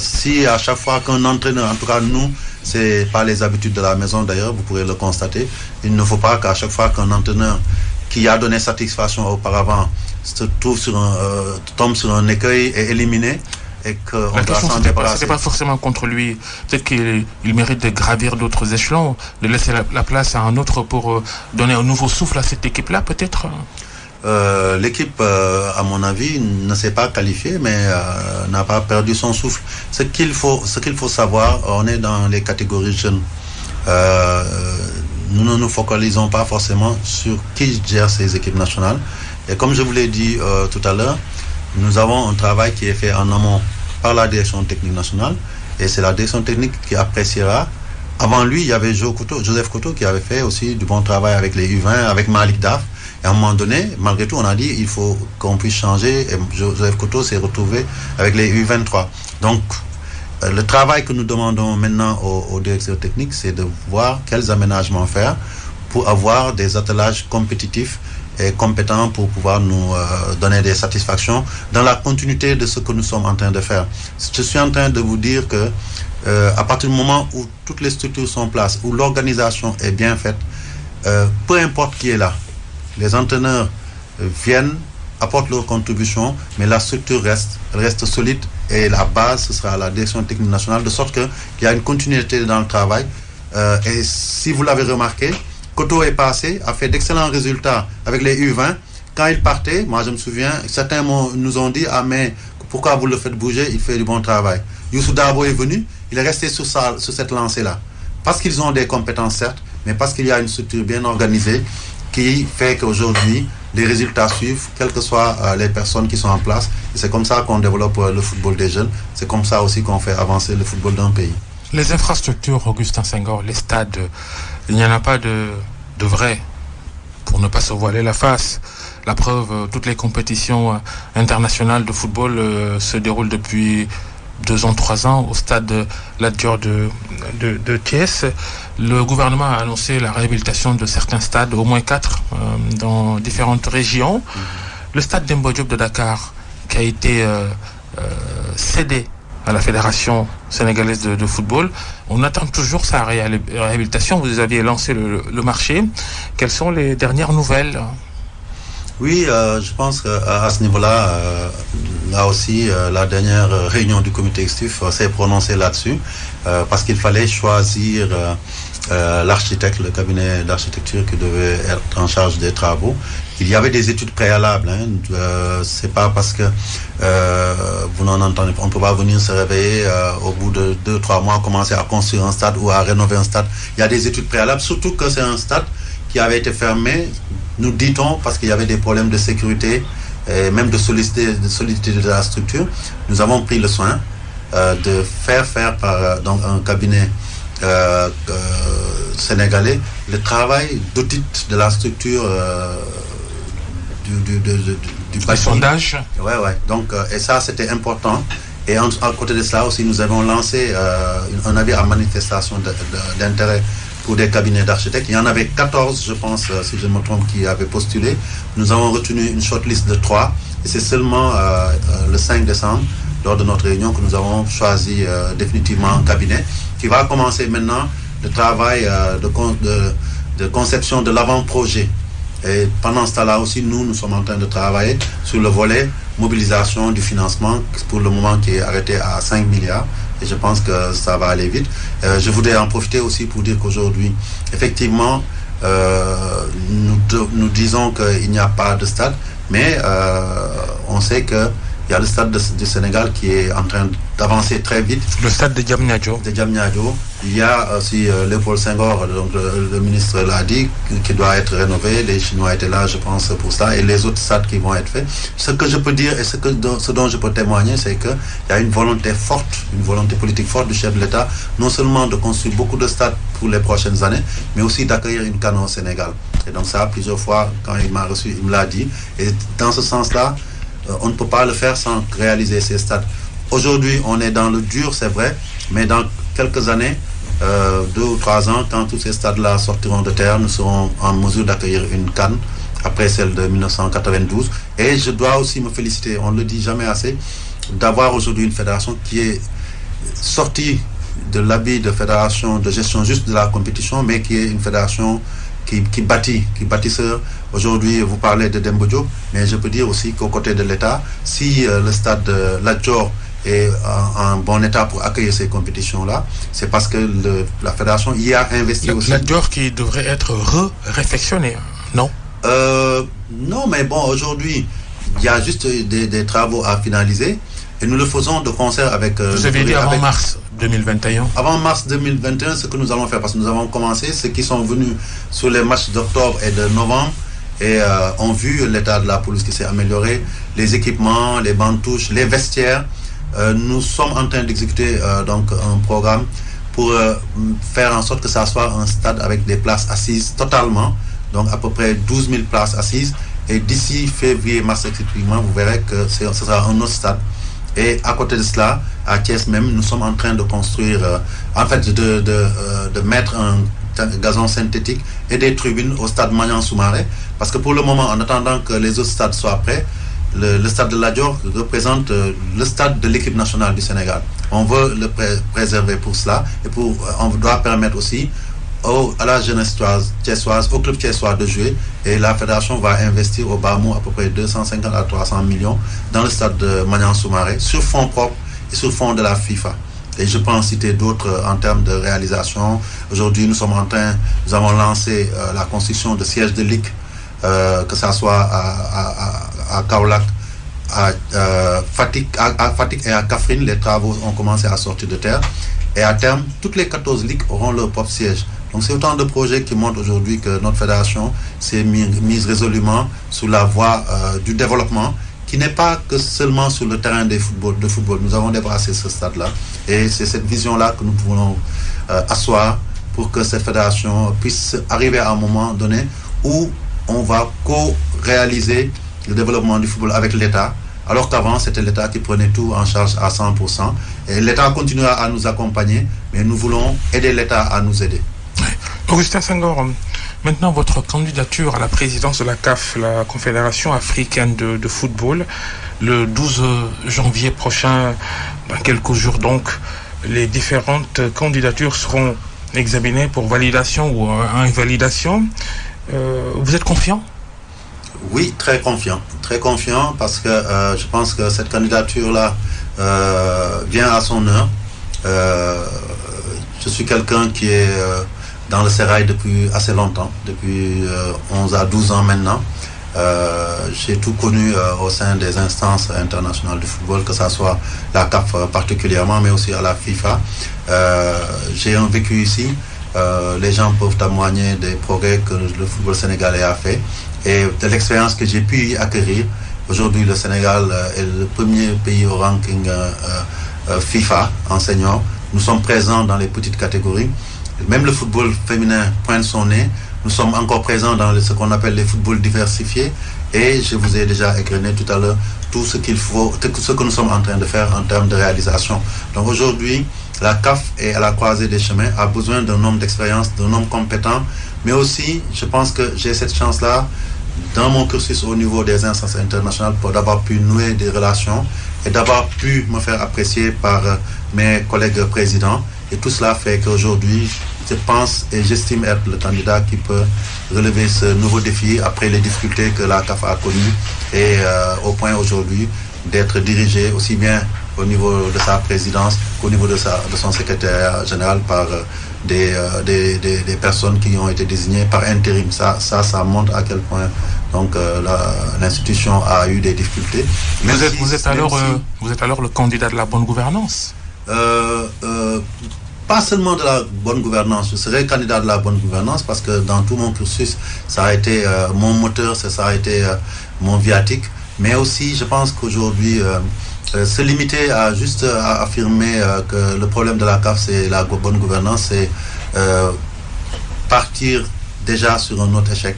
si à chaque fois qu'un entraîneur, en tout cas nous, c'est pas les habitudes de la maison d'ailleurs, vous pourrez le constater. Il ne faut pas qu'à chaque fois qu'un entraîneur qui a donné satisfaction auparavant tombe sur un écueil et éliminé et qu'on doit s'en débarrasser. C'est pas forcément contre lui. Peut-être qu'il mérite de gravir d'autres échelons, de laisser la place à un autre pour donner un nouveau souffle à cette équipe-là, peut-être. L'équipe, à mon avis, ne s'est pas qualifiée, mais n'a pas perdu son souffle. Ce qu'il faut savoir, on est dans les catégories jeunes. Nous ne nous focalisons pas forcément sur qui gère ces équipes nationales. Et comme je vous l'ai dit tout à l'heure, nous avons un travail qui est fait en amont par la direction technique nationale, et c'est la direction technique qui appréciera. Avant lui, il y avait Joseph Koto qui avait fait aussi du bon travail avec les U20, avec Malik Daf. Et à un moment donné, malgré tout, on a dit il faut qu'on puisse changer. Et Joseph Koto s'est retrouvé avec les U23. Donc, le travail que nous demandons maintenant aux directeurs techniques, c'est de voir quels aménagements faire pour avoir des attelages compétitifs et compétents pour pouvoir nous donner des satisfactions dans la continuité de ce que nous sommes en train de faire. Je suis en train de vous dire que à partir du moment où toutes les structures sont en place, où l'organisation est bien faite, peu importe qui est là, les entraîneurs viennent, apportent leur contribution, mais la structure reste solide et la base, ce sera la direction technique nationale, de sorte qu'il y a une continuité dans le travail. Et si vous l'avez remarqué, Koto est passé, a fait d'excellents résultats avec les U20. Quand il partait, moi je me souviens, certains nous ont dit « Ah mais pourquoi vous le faites bouger, il fait du bon travail ». Youssou Dabo est venu, il est resté sur cette lancée-là. Parce qu'ils ont des compétences, certes, mais parce qu'il y a une structure bien organisée qui fait qu'aujourd'hui, les résultats suivent, quelles que soient les personnes qui sont en place. Et c'est comme ça qu'on développe le football des jeunes. C'est comme ça aussi qu'on fait avancer le football d'un pays. Les infrastructures, Augustin Senghor, les stades, il n'y en a pas de vrai, pour ne pas se voiler la face. La preuve, toutes les compétitions internationales de football se déroulent depuis 2 ans, 3 ans au stade Lat Dior de Thiès. Le gouvernement a annoncé la réhabilitation de certains stades, au moins 4, dans différentes régions. Le stade Demba Diop de Dakar, qui a été cédé à la Fédération sénégalaise de football, on attend toujours sa réhabilitation. Vous aviez lancé le marché. Quelles sont les dernières nouvelles ? Oui, je pense qu'à ce niveau-là, là aussi, la dernière réunion du comité exécutif s'est prononcée là-dessus, parce qu'il fallait choisir l'architecte, le cabinet d'architecture qui devait être en charge des travaux. Il y avait des études préalables. C'est pas parce que vous n'en entendez pas. On ne peut pas venir se réveiller au bout de 2-3 mois, commencer à construire un stade ou à rénover un stade. Il y a des études préalables, surtout que c'est un stade qui avait été fermé, nous dit-on, parce qu'il y avait des problèmes de sécurité et même de solidité de la structure. Nous avons pris le soin de faire par donc un cabinet sénégalais le travail d'audit de la structure du sondage. Ouais. Donc, et ça, c'était important. Et à côté de ça aussi, nous avons lancé un avis à manifestation d'intérêt pour des cabinets d'architectes. Il y en avait 14, je pense, si je ne me trompe, qui avaient postulé. Nous avons retenu une shortlist de 3. Et c'est seulement le 5 décembre, lors de notre réunion, que nous avons choisi définitivement un cabinet qui va commencer maintenant le travail de conception de l'avant-projet. Et pendant ce temps-là aussi, nous sommes en train de travailler sur le volet mobilisation du financement, pour le moment qui est arrêté à 5 milliards. Et je pense que ça va aller vite. Je voudrais en profiter aussi pour dire qu'aujourd'hui, effectivement, nous disons qu'il n'y a pas de stade, mais on sait que il y a le stade du Sénégal qui est en train d'avancer très vite. Le stade de Diamniadio. Il y a aussi Léopold Senghor, donc le ministre l'a dit, qui doit être rénové. Les Chinois étaient là, je pense, pour ça. Et les autres stades qui vont être faits. Ce que je peux dire et ce dont je peux témoigner, c'est qu'il y a une volonté forte, une volonté politique forte du chef de l'État, non seulement de construire beaucoup de stades pour les prochaines années, mais aussi d'accueillir une CAN au Sénégal. Et donc ça, plusieurs fois, quand il m'a reçu, il me l'a dit. Et dans ce sens-là, on ne peut pas le faire sans réaliser ces stades. Aujourd'hui, on est dans le dur, c'est vrai, mais dans quelques années, 2 ou 3 ans, quand tous ces stades-là sortiront de terre, nous serons en mesure d'accueillir une CAN après celle de 1992. Et je dois aussi me féliciter, on ne le dit jamais assez, d'avoir aujourd'hui une fédération qui est sortie de l'habit de fédération de gestion juste de la compétition, mais qui est une fédération qui bâtisseur. Aujourd'hui, vous parlez de Demba Diop, mais je peux dire aussi qu'au côté de l'État, si le stade de Lat Dior est en bon état pour accueillir ces compétitions-là, c'est parce que la fédération y a investi aussi. Lat Dior qui devrait être réfectionné, non? Non, mais bon, aujourd'hui, il y a juste des travaux à finaliser. Et nous le faisons de concert avec... Vous avez dit avant mars 2021. Avant mars 2021, ce que nous allons faire, parce que nous avons commencé, ceux qui sont venus sur les matchs d'octobre et de novembre et ont vu l'état de la police qui s'est amélioré, les équipements, les bancs touches, les vestiaires. Nous sommes en train d'exécuter donc un programme pour faire en sorte que ça soit un stade avec des places assises totalement, donc à peu près 12 000 places assises. Et d'ici février-mars, effectivement, vous verrez que ce sera un autre stade. Et à côté de cela, à Thiès même, nous sommes en train de construire, de mettre un gazon synthétique et des tribunes au stade Maniang Soumaré. Parce que pour le moment, en attendant que les autres stades soient prêts, le stade de Lat Dior représente le stade de l'équipe nationale du Sénégal. On veut le préserver pour cela et on doit permettre aussi à la jeunesse thiessoise, au club thiessois de jouer, et la fédération va investir au bas mot à peu près 250 à 300 millions dans le stade de Maniang Soumaré sur fonds propres et sur fonds de la FIFA. Et je peux en citer d'autres en termes de réalisation. Aujourd'hui, nous avons lancé la construction de sièges de ligue, que ce soit à Kaolack, à Fatick et à Kaffrine. Les travaux ont commencé à sortir de terre. Et à terme, toutes les 14 ligues auront leur propre siège. Donc c'est autant de projets qui montrent aujourd'hui que notre fédération s'est mise résolument sur la voie du développement, qui n'est pas que seulement sur le terrain de football. Nous avons dépassé ce stade-là. Et c'est cette vision-là que nous voulons asseoir pour que cette fédération puisse arriver à un moment donné où on va co-réaliser le développement du football avec l'État, alors qu'avant, c'était l'État qui prenait tout en charge à 100%. Et l'État continuera à nous accompagner, mais nous voulons aider l'État à nous aider. Augustin Senghor, maintenant votre candidature à la présidence de la CAF, la Confédération africaine de football, le 12 janvier prochain, dans quelques jours donc, les différentes candidatures seront examinées pour validation ou invalidation. Vous êtes confiant ? Oui, très confiant parce que je pense que cette candidature-là vient à son heure. Je suis quelqu'un qui est dans le sérail depuis assez longtemps, depuis 11 à 12 ans maintenant. J'ai tout connu au sein des instances internationales du football, que ce soit la CAF particulièrement, mais aussi à la FIFA. J'ai un vécu ici. Les gens peuvent témoigner des progrès que le football sénégalais a fait et de l'expérience que j'ai pu y acquérir. Aujourd'hui, le Sénégal est le premier pays au ranking FIFA enseignant. Nous sommes présents dans les petites catégories. Même le football féminin pointe son nez. Nous sommes encore présents dans ce qu'on appelle les footballs diversifiés. Et je vous ai déjà égrené tout à l'heure tout ce qu'il faut, ce que nous sommes en train de faire en termes de réalisation. Donc aujourd'hui, la CAF est à la croisée des chemins, a besoin d'un homme d'expérience, d'un homme compétent. Mais aussi, je pense que j'ai cette chance-là dans mon cursus au niveau des instances internationales pour d'avoir pu nouer des relations et d'avoir pu me faire apprécier par mes collègues présidents. Et tout cela fait qu'aujourd'hui, je pense et j'estime être le candidat qui peut relever ce nouveau défi après les difficultés que la CAF a connues et au point aujourd'hui d'être dirigé aussi bien au niveau de sa présidence qu'au niveau de son secrétariat général par des personnes qui ont été désignées par intérim. Ça montre à quel point donc l'institution a eu des difficultés. Vous êtes alors le candidat de la bonne gouvernance. Pas seulement de la bonne gouvernance, je serai candidat de la bonne gouvernance parce que dans tout mon cursus, ça a été mon moteur, ça a été mon viatique, mais aussi je pense qu'aujourd'hui, se limiter à juste à affirmer que le problème de la CAF c'est la bonne gouvernance, c'est partir déjà sur un autre échec.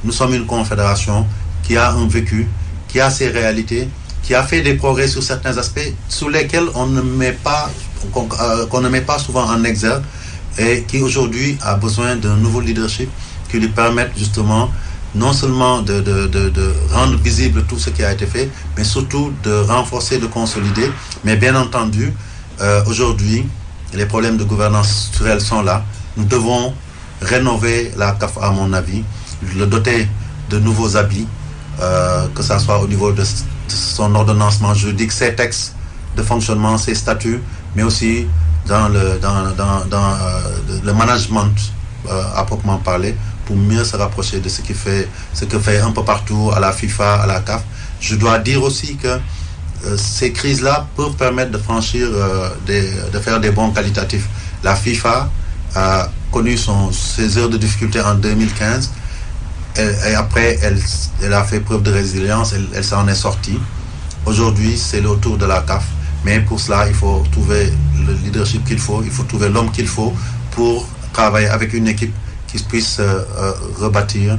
Nous sommes une confédération qui a un vécu, qui a ses réalités, qui a fait des progrès sur certains aspects sur lesquels on ne met pas qu'on ne met pas souvent en exergue et qui aujourd'hui a besoin d'un nouveau leadership qui lui permette justement non seulement de rendre visible tout ce qui a été fait, mais surtout de renforcer, de consolider. Mais bien entendu, aujourd'hui, les problèmes de gouvernance structurelle sont là. Nous devons rénover la CAF à mon avis, le doter de nouveaux habits, que ce soit au niveau de son ordonnancement juridique, ses textes de fonctionnement, ses statuts, mais aussi dans le management à proprement parler, pour mieux se rapprocher de ce que fait un peu partout à la FIFA, à la CAF. Je dois dire aussi que ces crises-là peuvent permettre de franchir, de faire des bons qualitatifs. La FIFA a connu ses heures de difficulté en 2015 et après elle a fait preuve de résilience, elle s'en est sortie. Aujourd'hui, c'est le tour de la CAF. Mais pour cela, il faut trouver le leadership qu'il faut, il faut trouver l'homme qu'il faut pour travailler avec une équipe qui puisse rebâtir,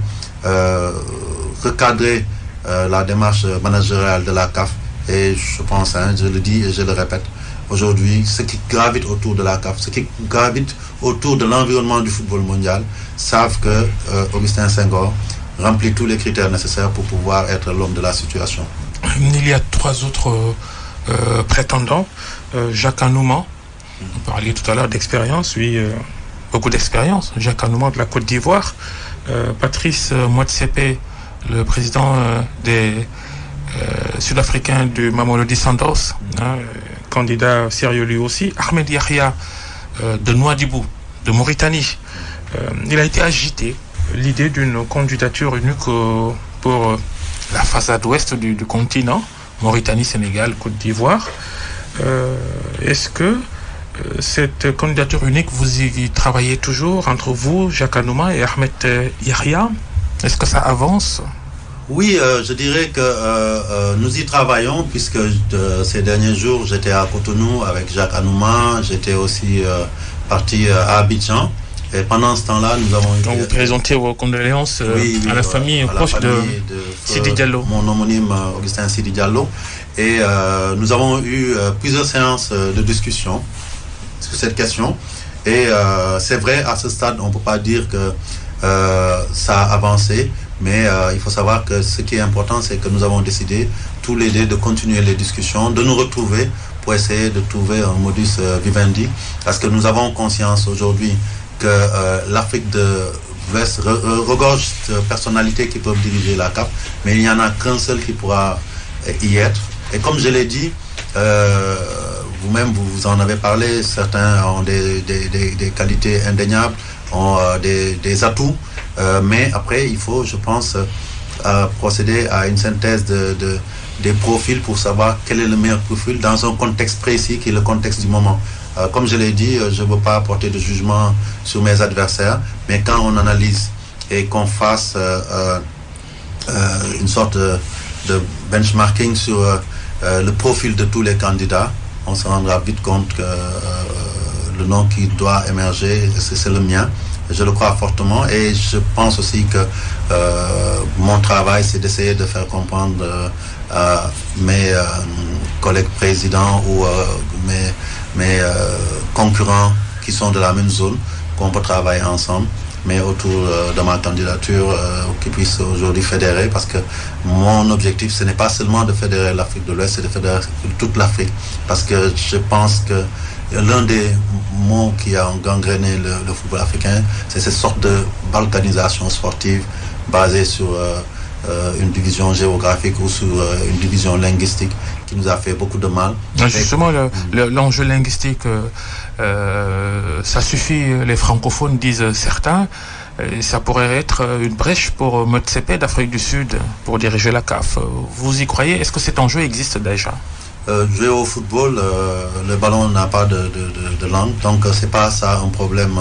recadrer la démarche managériale de la CAF. Et je pense, je le dis et je le répète, aujourd'hui, ceux qui gravitent autour de la CAF, ceux qui gravitent autour de l'environnement du football mondial, savent que Augustin Senghor remplit tous les critères nécessaires pour pouvoir être l'homme de la situation. Il y a 3 autres prétendant, Jacques Anouma, on parlait tout à l'heure d'expérience, oui, beaucoup d'expérience, Jacques Anouma de la Côte d'Ivoire, Patrice Motsepe, le président des Sud-Africains du Mamelodi Sundowns, candidat sérieux lui aussi, Ahmed Yahya de Nouadhibou, de Mauritanie. Il a été agité l'idée d'une candidature unique pour la façade ouest du continent, Mauritanie, Sénégal, Côte d'Ivoire. Est-ce que cette candidature unique, vous y travaillez toujours entre vous, Jacques Anouma et Ahmed Yahya. Est-ce que ça avance? Oui, je dirais que nous y travaillons puisque ces derniers jours, j'étais à Cotonou avec Jacques Anouma, j'étais aussi parti à Abidjan. Et pendant ce temps-là, nous avons... Donc vous présentez vos condoléances à la famille proche de Sidi Diallo. Mon homonyme Augustin Sidi Diallo. Et nous avons eu plusieurs séances de discussion sur cette question. Et c'est vrai, à ce stade, on ne peut pas dire que ça a avancé. Mais il faut savoir que ce qui est important, c'est que nous avons décidé, tous les deux, de continuer les discussions, de nous retrouver pour essayer de trouver un modus vivendi. Parce que nous avons conscience aujourd'hui que l'Afrique de l'Ouest regorge de personnalités qui peuvent diriger la CAF, mais il n'y en a qu'un seul qui pourra y être. Et comme je l'ai dit, vous-même vous en avez parlé, certains ont des qualités indéniables, ont des atouts, mais après il faut, je pense, procéder à une synthèse des profils pour savoir quel est le meilleur profil dans un contexte précis qui est le contexte du moment. Comme je l'ai dit, je ne veux pas apporter de jugement sur mes adversaires, mais quand on analyse et qu'on fasse une sorte de benchmarking sur le profil de tous les candidats, on se rendra vite compte que le nom qui doit émerger, c'est le mien. Je le crois fortement et je pense aussi que mon travail, c'est d'essayer de faire comprendre à mes collègues présidents ou mes concurrents qui sont de la même zone, qu'on peut travailler ensemble, mais autour de ma candidature qui puisse aujourd'hui fédérer, parce que mon objectif, ce n'est pas seulement de fédérer l'Afrique de l'Ouest, c'est de fédérer toute l'Afrique, parce que je pense que l'un des mots qui a gangréné le football africain, c'est cette sorte de balkanisation sportive basée sur une division géographique ou sur une division linguistique qui nous a fait beaucoup de mal. Justement, l'enjeu linguistique, ça suffit, les francophones disent certains, et ça pourrait être une brèche pour Motsepe d'Afrique du Sud pour diriger la CAF. Vous y croyez? Est-ce que cet enjeu existe déjà? Jouer au football, le ballon n'a pas de langue, donc c'est pas ça un problème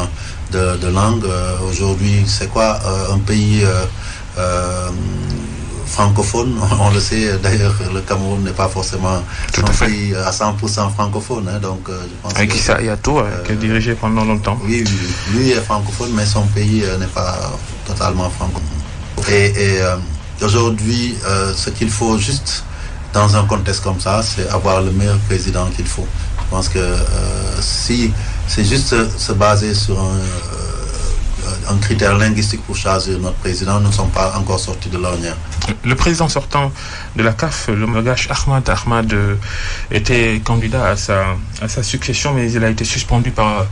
de langue. Aujourd'hui, c'est quoi un pays francophone? On le sait, d'ailleurs, le Cameroun n'est pas forcément un pays à 100% francophone. Hein, donc, je pense avec Issa Hayatou, qui a dirigé pendant longtemps. Oui, lui est francophone, mais son pays n'est pas totalement francophone. Et aujourd'hui, ce qu'il faut juste dans un contexte comme ça, c'est avoir le meilleur président qu'il faut. Je pense que si c'est juste se baser sur un critère linguistique pour choisir notre président, nous ne sommes pas encore sortis de l'ornière. Le président sortant de la CAF, le Malgache Ahmad était candidat à sa succession, mais il a été suspendu par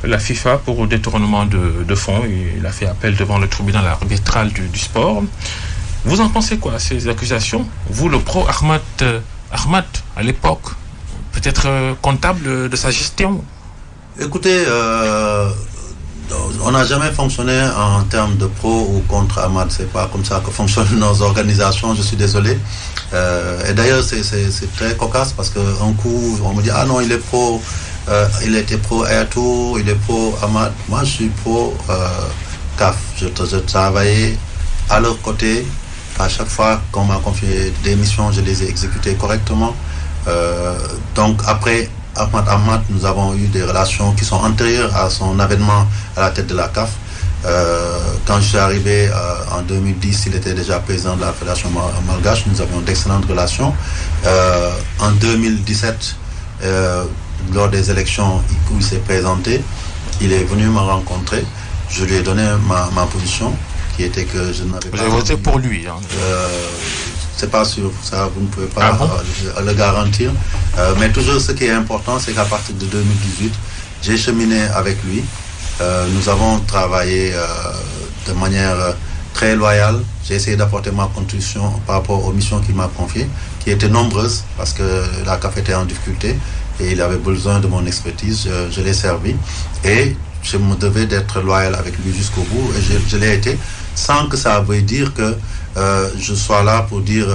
la FIFA pour détournement de fonds. Il a fait appel devant le tribunal arbitral du sport. Vous en pensez quoi, ces accusations? Vous, le pro Ahmad, à l'époque, peut-être comptable de sa gestion? Écoutez, on n'a jamais fonctionné en termes de pro ou contre Ahmad. C'est pas comme ça que fonctionnent nos organisations, je suis désolé. Et d'ailleurs, c'est très cocasse parce qu'un coup, on me dit, ah non, il est pro, il était pro Airtour, il est pro Ahmad. Moi, je suis pro CAF. Je travaillais à leur côté. À chaque fois qu'on m'a confié des missions, je les ai exécutées correctement. Donc après Ahmad, nous avons eu des relations qui sont antérieures à son avènement à la tête de la CAF. Quand je suis arrivé en 2010, il était déjà président de la Fédération malgache. Nous avions d'excellentes relations. En 2017, lors des élections où il s'est présenté, il est venu me rencontrer. Je lui ai donné ma position, qui était que je n'avais pas... Vous avez voté pour lui, hein. C'est pas sûr, ça vous ne pouvez pas le garantir. Mais toujours ce qui est important, c'est qu'à partir de 2018, j'ai cheminé avec lui. Nous avons travaillé de manière très loyale. J'ai essayé d'apporter ma contribution par rapport aux missions qu'il m'a confiées, qui étaient nombreuses, parce que la CAF était en difficulté et il avait besoin de mon expertise. Je l'ai servi et je me devais d'être loyal avec lui jusqu'au bout, et je l'ai été, sans que ça veuille dire que je sois là pour dire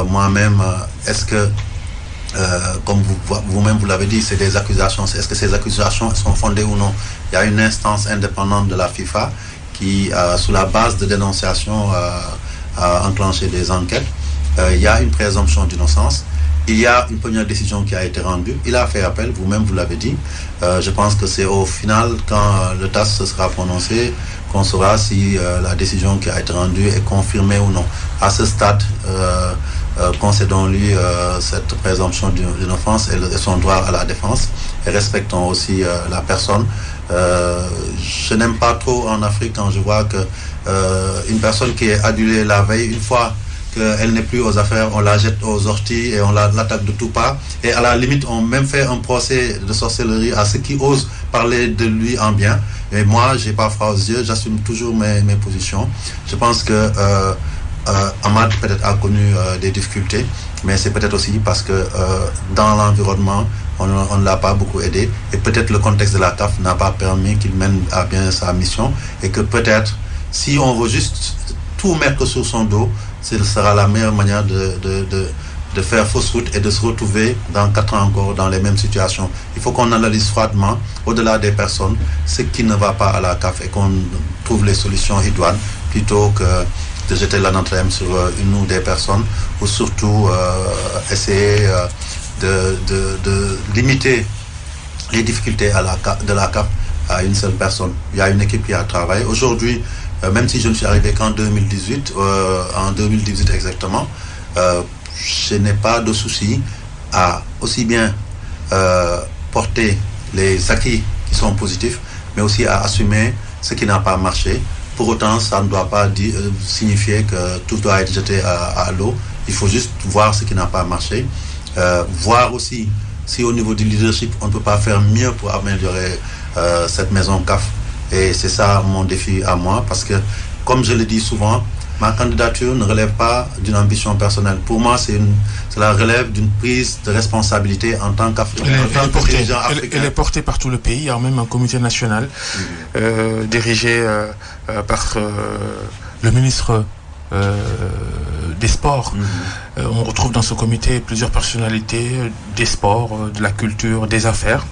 moi-même est-ce que comme vous-même vous l'avez dit, c'est des accusations. Est-ce que ces accusations sont fondées ou non? Il y a une instance indépendante de la FIFA qui, sous la base de dénonciation, a enclenché des enquêtes. Il y a une présomption d'innocence. Il y a une première décision qui a été rendue. Il a fait appel, vous-même vous l'avez dit. Je pense que c'est au final, quand le TAS se sera prononcé, qu'on saura si la décision qui a été rendue est confirmée ou non. À ce stade, concédons-lui cette présomption d'innocence et son droit à la défense et respectons aussi la personne. Je n'aime pas trop en Afrique quand je vois que une personne qui est adulée la veille, une fois qu'elle n'est plus aux affaires, on la jette aux orties et on l'attaque de tout part. Et à la limite, on même fait un procès de sorcellerie à ceux qui osent parler de lui en bien. Et moi, j'ai pas froid aux yeux, j'assume toujours mes positions. Je pense que Ahmad peut-être a connu des difficultés, mais c'est peut-être aussi parce que dans l'environnement, on ne l'a pas beaucoup aidé. Et peut-être le contexte de la CAF n'a pas permis qu'il mène à bien sa mission. Et que peut-être, si on veut juste tout mettre sur son dos, ce sera la meilleure manière de faire fausse route et de se retrouver dans 4 ans encore dans les mêmes situations. Il faut qu'on analyse froidement, au-delà des personnes, ce qui ne va pas à la CAF et qu'on trouve les solutions idoines plutôt que de jeter l'anathème sur une ou des personnes ou surtout essayer de limiter les difficultés de la CAF à une seule personne. Il y a une équipe qui a travaillé. Aujourd'hui, même si je ne suis arrivé qu'en 2018, en 2018 exactement, je n'ai pas de souci à aussi bien porter les acquis qui sont positifs, mais aussi à assumer ce qui n'a pas marché. Pour autant, ça ne doit pas signifier que tout doit être jeté à l'eau. Il faut juste voir ce qui n'a pas marché. Voir aussi si au niveau du leadership, on ne peut pas faire mieux pour améliorer cette maison CAF. Et c'est ça mon défi à moi, parce que, comme je le dis souvent, ma candidature ne relève pas d'une ambition personnelle. Pour moi, cela relève d'une prise de responsabilité en tant qu'Africain. Elle est portée par tout le pays. Il y a même un comité national dirigé par le ministre des Sports. On retrouve dans ce comité plusieurs personnalités des sports, de la culture, des affaires.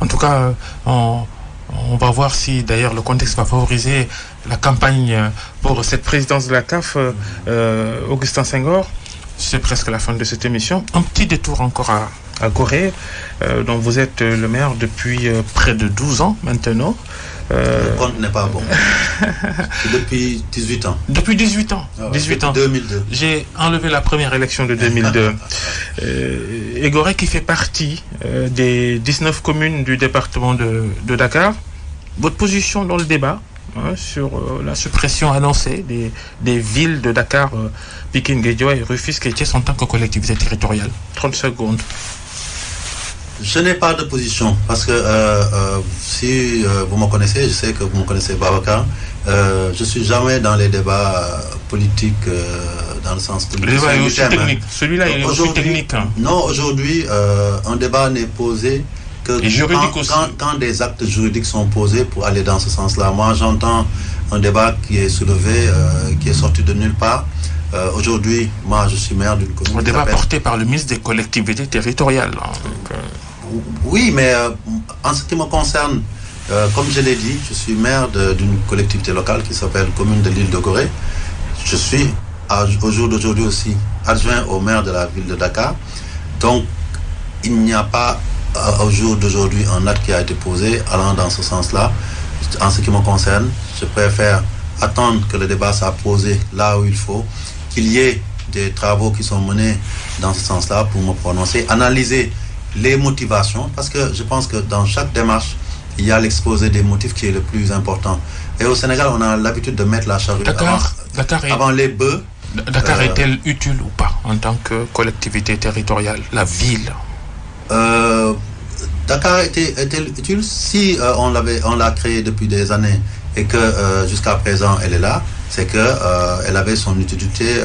En tout cas, on va voir si d'ailleurs le contexte va favoriser la campagne pour cette présidence de la CAF. Augustin Senghor, c'est presque la fin de cette émission. Un petit détour encore à Gorée, dont vous êtes le maire depuis près de 12 ans maintenant. Le compte n'est pas bon. C'est depuis 18 ans. Depuis 18 ans. 18 ans. 2002. J'ai enlevé la première élection de 2002. Et Gorée qui fait partie des 19 communes du département de Dakar. Votre position dans le débat sur la suppression annoncée des villes de Dakar, Pikine, Guédiawaye, Rufisque et Thiès en tant que collectivité territoriale. 30 secondes. Je n'ai pas de position parce que si vous me connaissez, je sais que vous me connaissez Babacar, je ne suis jamais dans les débats politiques dans le sens que... Le débat est aussi technique. Celui-là est aussi technique. Non, aujourd'hui, un débat n'est posé que quand des actes juridiques sont posés pour aller dans ce sens-là. Moi, j'entends un débat qui est soulevé, qui est sorti de nulle part. Aujourd'hui, moi, je suis maire d'une commune. Un débat porté par le ministre des collectivités territoriales. Oui, mais en ce qui me concerne, comme je l'ai dit, je suis maire d'une collectivité locale qui s'appelle Commune de l'île de Gorée. Je suis, au jour d'aujourd'hui aussi, adjoint au maire de la ville de Dakar. Donc, il n'y a pas, au jour d'aujourd'hui, un acte qui a été posé allant dans ce sens-là. En ce qui me concerne, je préfère attendre que le débat soit posé là où il faut, qu'il y ait des travaux qui sont menés dans ce sens-là pour me prononcer, analyser les motivations, parce que je pense que dans chaque démarche, il y a l'exposé des motifs qui est le plus important. Et au Sénégal, on a l'habitude de mettre la charrue avant les bœufs. Dakar est-elle utile ou pas en tant que collectivité territoriale, la ville? Dakar est-elle utile si on l'a créée depuis des années et que jusqu'à présent elle est là, c'est qu'elle avait son utilité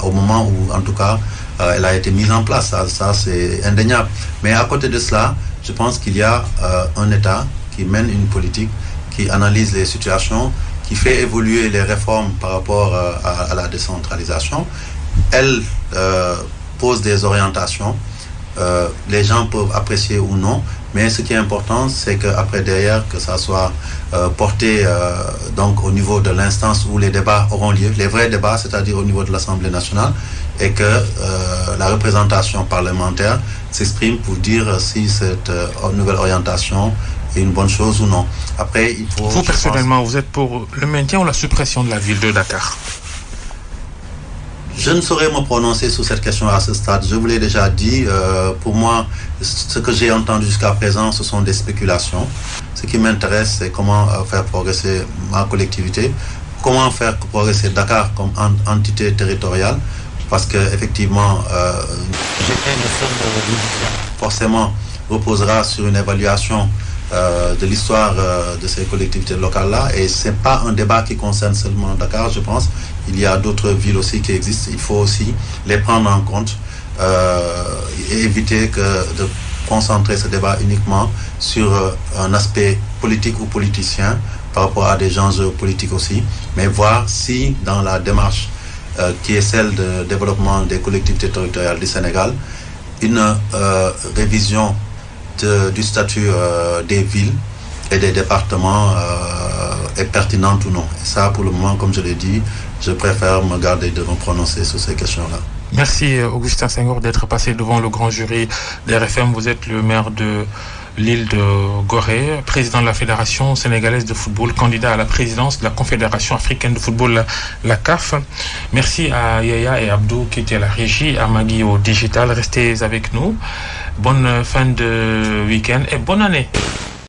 au moment où, en tout cas, elle a été mise en place. Ça c'est indéniable. Mais à côté de cela, je pense qu'il y a un État qui mène une politique, qui analyse les situations, qui fait évoluer les réformes par rapport à la décentralisation. Elle pose des orientations. les gens peuvent apprécier ou non, mais ce qui est important, c'est qu'après derrière, que ça soit porté donc au niveau de l'instance où les débats auront lieu, les vrais débats, c'est-à-dire au niveau de l'Assemblée nationale, et que la représentation parlementaire s'exprime pour dire si cette nouvelle orientation est une bonne chose ou non. Après, il faut... Vous, personnellement, vous êtes pour le maintien ou la suppression de la ville de Dakar? Je ne saurais me prononcer sur cette question à ce stade. Je vous l'ai déjà dit, pour moi, ce que j'ai entendu jusqu'à présent, ce sont des spéculations. Ce qui m'intéresse, c'est comment faire progresser ma collectivité, comment faire progresser Dakar comme entité territoriale, parce qu'effectivement, forcément reposera sur une évaluation de l'histoire de ces collectivités locales-là, et ce n'est pas un débat qui concerne seulement Dakar, je pense. Il y a d'autres villes aussi qui existent. Il faut aussi les prendre en compte et éviter de concentrer ce débat uniquement sur un aspect politique ou politicien par rapport à des enjeux politiques aussi, mais voir si dans la démarche qui est celle de développement des collectivités territoriales du Sénégal, une révision du statut des villes et des départements est pertinente ou non. Et ça, pour le moment, comme je l'ai dit, je préfère me garder de me prononcer sur ces questions-là. Merci Augustin Senghor d'être passé devant le grand jury d'RFM. Vous êtes le maire de l'île de Gorée, président de la Fédération sénégalaise de football, candidat à la présidence de la Confédération africaine de football, la CAF. Merci à Yaya et Abdou qui étaient à la régie, à Magui au digital. Restez avec nous. Bonne fin de week-end et bonne année.